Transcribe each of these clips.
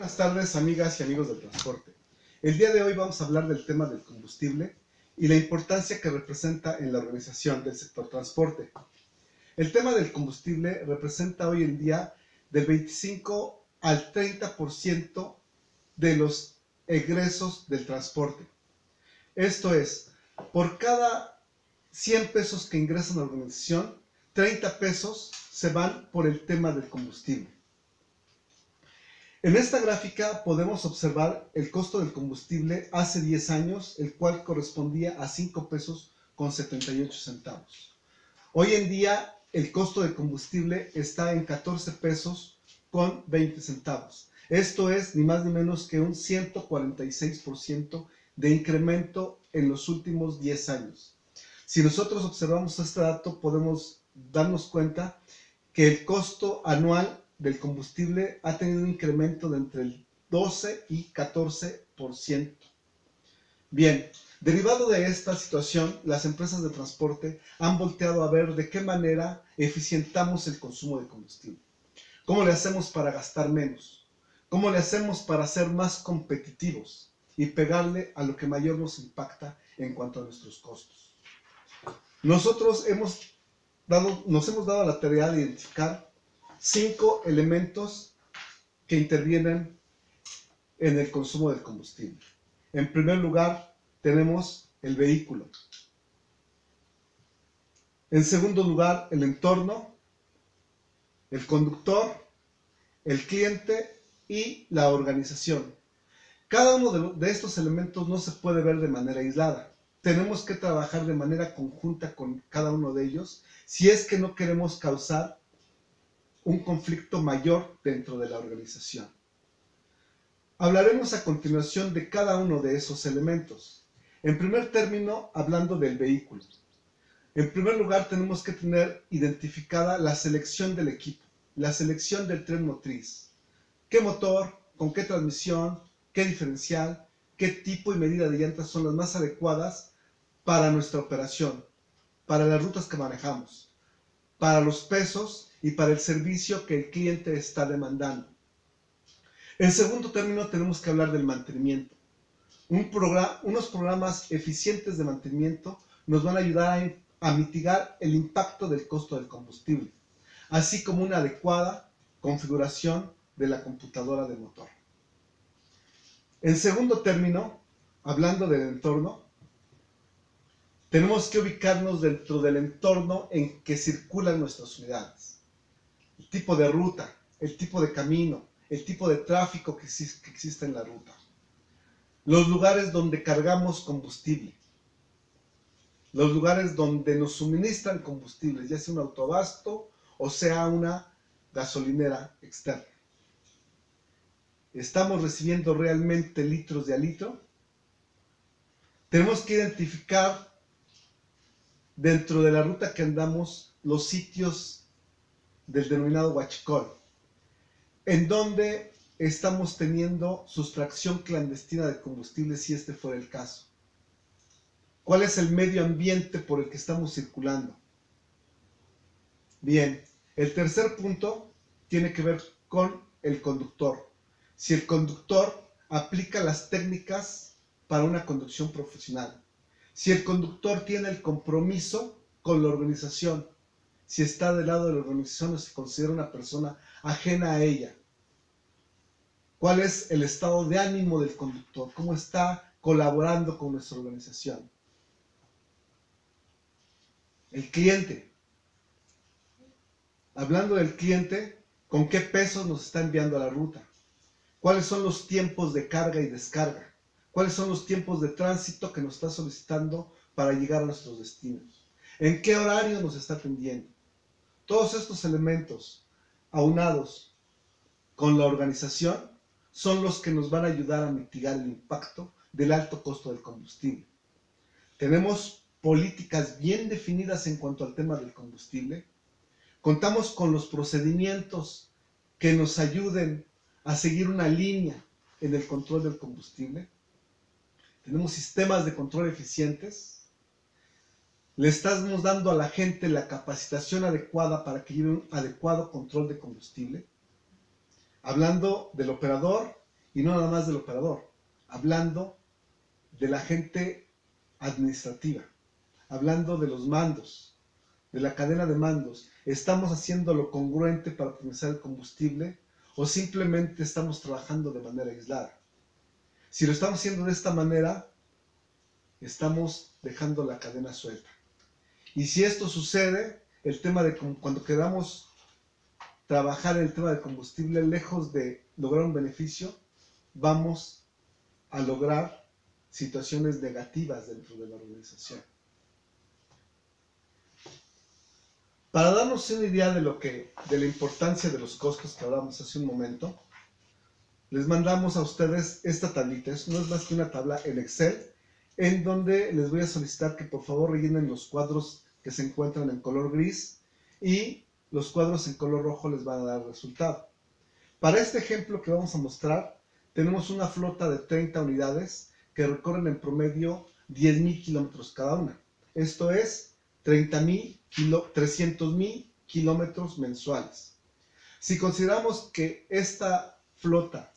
Buenas tardes, amigas y amigos del transporte. El día de hoy vamos a hablar del tema del combustible y la importancia que representa en la organización del sector transporte. El tema del combustible representa hoy en día del 25 al 30% de los egresos del transporte. Esto es, por cada 100 pesos que ingresan a la organización, 30 pesos se van por el tema del combustible. En esta gráfica podemos observar el costo del combustible hace 10 años, el cual correspondía a 5 pesos con 78 centavos. Hoy en día el costo del combustible está en 14 pesos con 20 centavos. Esto es ni más ni menos que un 146% de incremento en los últimos 10 años. Si nosotros observamos este dato, podemos darnos cuenta que el costo anual del combustible ha tenido un incremento de entre el 12 y 14%. Bien, derivado de esta situación, las empresas de transporte han volteado a ver de qué manera eficientamos el consumo de combustible. ¿Cómo le hacemos para gastar menos? ¿Cómo le hacemos para ser más competitivos y pegarle a lo que mayor nos impacta en cuanto a nuestros costos? Nosotros nos hemos dado la tarea de identificar 5 elementos que intervienen en el consumo del combustible. En primer lugar, tenemos el vehículo. En segundo lugar, el entorno, el conductor, el cliente y la organización. Cada uno de estos elementos no se puede ver de manera aislada. Tenemos que trabajar de manera conjunta con cada uno de ellos si es que no queremos causar un conflicto mayor dentro de la organización. Hablaremos a continuación de cada uno de esos elementos. En primer término, hablando del vehículo. En primer lugar, tenemos que tener identificada la selección del equipo, la selección del tren motriz. ¿Qué motor? ¿Con qué transmisión? ¿Qué diferencial? ¿Qué tipo y medida de llantas son las más adecuadas para nuestra operación, para las rutas que manejamos, para los pesos y para el servicio que el cliente está demandando? En segundo término, tenemos que hablar del mantenimiento. Unos programas eficientes de mantenimiento nos van a ayudar a mitigar el impacto del costo del combustible, así como una adecuada configuración de la computadora del motor. En segundo término, hablando del entorno, tenemos que ubicarnos dentro del entorno en que circulan nuestras unidades. El tipo de ruta, el tipo de camino, el tipo de tráfico que existe en la ruta. Los lugares donde cargamos combustible. Los lugares donde nos suministran combustible, ya sea un autoabasto o sea una gasolinera externa. ¿Estamos recibiendo realmente litros de a litro? Tenemos que identificar dentro de la ruta que andamos los sitios del denominado huachicol, en donde estamos teniendo sustracción clandestina de combustible si este fuera el caso. ¿Cuál es el medio ambiente por el que estamos circulando? Bien, el tercer punto tiene que ver con el conductor. Si el conductor aplica las técnicas para una conducción profesional. Si el conductor tiene el compromiso con la organización. Si está del lado de la organización o se considera una persona ajena a ella. ¿Cuál es el estado de ánimo del conductor? ¿Cómo está colaborando con nuestra organización? El cliente. Hablando del cliente, ¿con qué pesos nos está enviando a la ruta? ¿Cuáles son los tiempos de carga y descarga? ¿Cuáles son los tiempos de tránsito que nos está solicitando para llegar a nuestros destinos? ¿En qué horario nos está atendiendo? Todos estos elementos, aunados con la organización, son los que nos van a ayudar a mitigar el impacto del alto costo del combustible. Tenemos políticas bien definidas en cuanto al tema del combustible. Contamos con los procedimientos que nos ayuden a seguir una línea en el control del combustible. Tenemos sistemas de control eficientes. Le estamos dando a la gente la capacitación adecuada para que lleve un adecuado control de combustible. Hablando del operador, y no nada más del operador, hablando de la gente administrativa, hablando de los mandos, de la cadena de mandos. ¿Estamos haciendo lo congruente para optimizar el combustible o simplemente estamos trabajando de manera aislada? Si lo estamos haciendo de esta manera, estamos dejando la cadena suelta. Y si esto sucede, el tema de cuando queramos trabajar en el tema del combustible, lejos de lograr un beneficio, vamos a lograr situaciones negativas dentro de la organización. Para darnos una idea de la importancia de los costos que hablamos hace un momento, les mandamos a ustedes esta tablita. No es más que una tabla en Excel, en donde les voy a solicitar que por favor rellenen los cuadros que se encuentran en color gris y los cuadros en color rojo les van a dar resultado. Para este ejemplo que vamos a mostrar, tenemos una flota de 30 unidades que recorren en promedio 10,000 kilómetros cada una. Esto es 300,000 kilómetros mensuales. Si consideramos que esta flota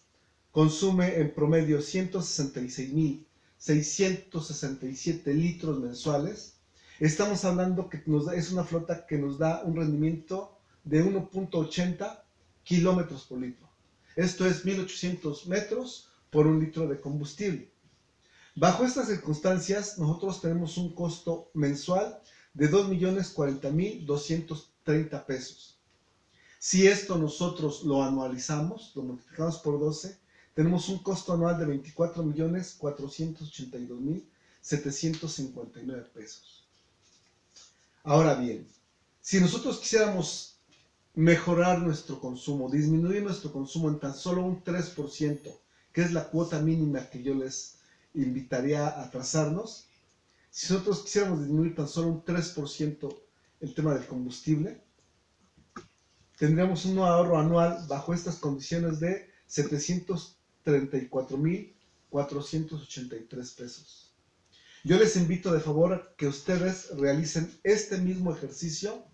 consume en promedio 166,667 litros mensuales, estamos hablando que es una flota que nos da un rendimiento de 1.80 kilómetros por litro. Esto es 1,800 metros por un litro de combustible. Bajo estas circunstancias, nosotros tenemos un costo mensual de 2,040,230 pesos. Si esto nosotros lo anualizamos, lo multiplicamos por 12, tenemos un costo anual de 24,482,759 pesos. Ahora bien, si nosotros quisiéramos mejorar nuestro consumo, disminuir nuestro consumo en tan solo un 3%, que es la cuota mínima que yo les invitaría a trazarnos, si nosotros quisiéramos disminuir tan solo un 3% el tema del combustible, tendríamos un ahorro anual bajo estas condiciones de 734,483 pesos. Yo les invito de favor a que ustedes realicen este mismo ejercicio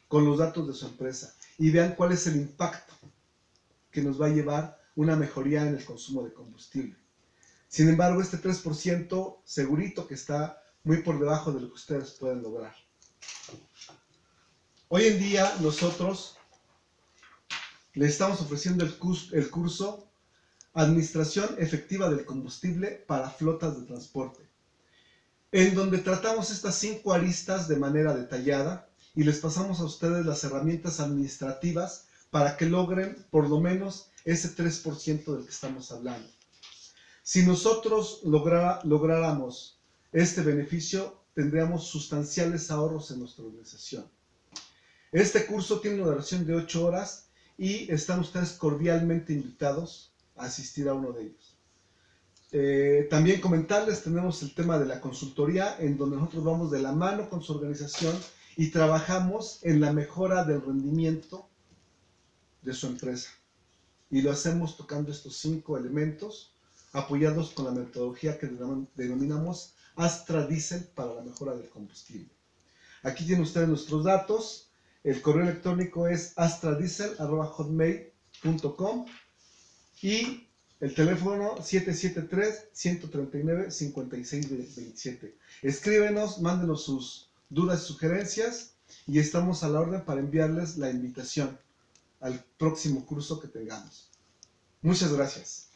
con los datos de su empresa y vean cuál es el impacto que nos va a llevar una mejoría en el consumo de combustible. Sin embargo, este 3% segurito que está muy por debajo de lo que ustedes pueden lograr. Hoy en día nosotros le estamos ofreciendo el curso Administración Efectiva del Combustible para Flotas de Transporte, en donde tratamos estas 5 aristas de manera detallada y les pasamos a ustedes las herramientas administrativas para que logren por lo menos ese 3% del que estamos hablando. Si nosotros lográramos este beneficio, tendríamos sustanciales ahorros en nuestra organización. Este curso tiene una duración de 8 horas y están ustedes cordialmente invitados a asistir a uno de ellos. También comentarles, tenemos el tema de la consultoría, en donde nosotros vamos de la mano con su organización y trabajamos en la mejora del rendimiento de su empresa. Y lo hacemos tocando estos 5 elementos, apoyados con la metodología que denominamos Astra Diesel para la mejora del combustible. Aquí tienen ustedes nuestros datos. El correo electrónico es astradiesel@hotmail.com y el teléfono 773-139-5627. Escríbenos, mándenos sus dudas y sugerencias y estamos a la orden para enviarles la invitación al próximo curso que tengamos. Muchas gracias.